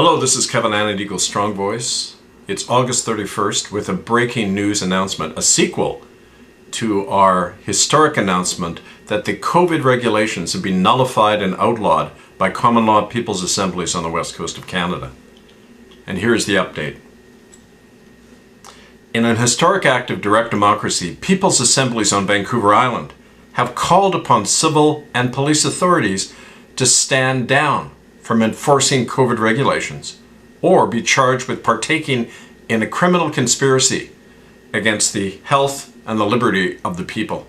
Hello, this is Kevin Annett, Eagle Strong Voice. It's August 31st with a breaking news announcement, a sequel to our historic announcement that the COVID regulations have been nullified and outlawed by common law people's assemblies on the west coast of Canada. And here's the update. In an historic act of direct democracy, people's assemblies on Vancouver Island have called upon civil and police authorities to stand down from enforcing COVID regulations or be charged with partaking in a criminal conspiracy against the health and the liberty of the people.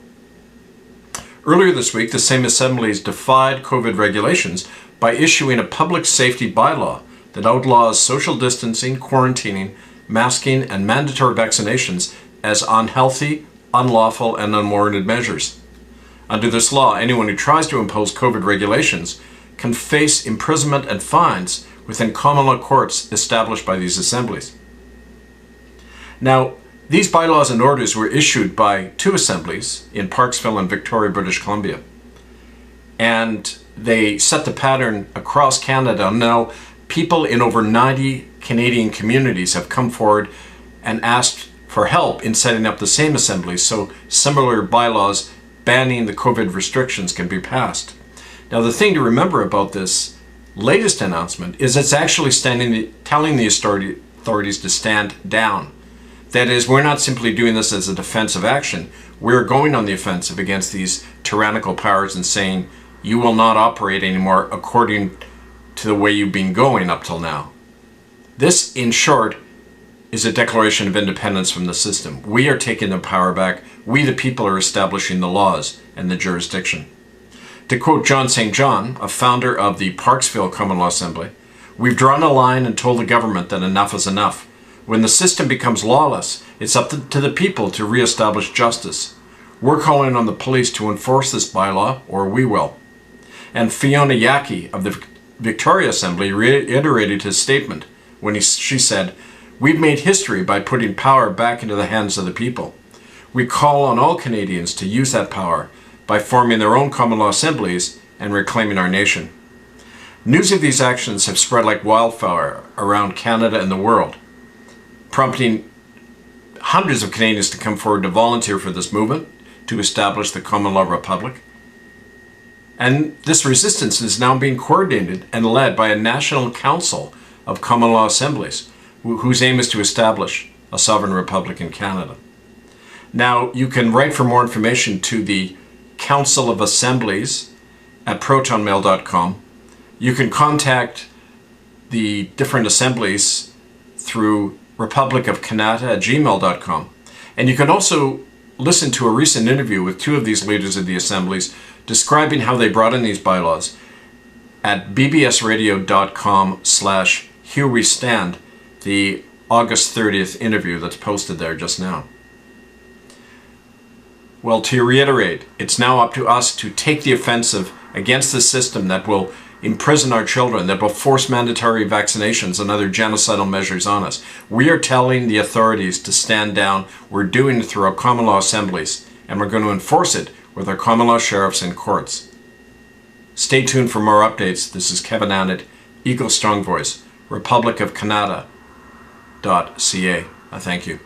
Earlier this week, the same assemblies defied COVID regulations by issuing a public safety bylaw that outlaws social distancing, quarantining, masking, and mandatory vaccinations as unhealthy, unlawful, and unwarranted measures. Under this law, anyone who tries to impose COVID regulations can face imprisonment and fines within common law courts established by these assemblies. Now, these bylaws and orders were issued by two assemblies in Parksville and Victoria, British Columbia. And they set the pattern across Canada. Now, people in over 90 Canadian communities have come forward and asked for help in setting up the same assemblies so similar bylaws banning the COVID restrictions can be passed. Now, the thing to remember about this latest announcement is it's actually telling the authorities to stand down. That is, we're not simply doing this as a defensive action. We're going on the offensive against these tyrannical powers and saying, you will not operate anymore according to the way you've been going up till now. This, in short, is a declaration of independence from the system. We are taking the power back. We, the people, are establishing the laws and the jurisdiction. To quote John St. John, a founder of the Parksville Common Law Assembly, we've drawn a line and told the government that enough is enough. When the system becomes lawless, it's up to the people to reestablish justice. We're calling on the police to enforce this bylaw, or we will. And Fiona Yaki of the Victoria Assembly reiterated his statement when she said, "We've made history by putting power back into the hands of the people. We call on all Canadians to use that power by forming their own common law assemblies and reclaiming our nation." News of these actions have spread like wildfire around Canada and the world, prompting hundreds of Canadians to come forward to volunteer for this movement to establish the common law republic. And this resistance is now being coordinated and led by a national council of common law assemblies whose aim is to establish a sovereign republic in Canada. Now, you can write for more information to the Council of Assemblies at protonmail.com. You can contact the different assemblies through republicofcanada@gmail.com. And you can also listen to a recent interview with two of these leaders of the assemblies describing how they brought in these bylaws at bbsradio.com/herewestand, the August 30th interview that's posted there just now. Well, to reiterate, it's now up to us to take the offensive against the system that will imprison our children, that will force mandatory vaccinations and other genocidal measures on us. We are telling the authorities to stand down. We're doing it through our common law assemblies, and we're going to enforce it with our common law sheriffs and courts. Stay tuned for more updates. This is Kevin Annett, Eagle Strong Voice, republicofcanada.ca. I thank you.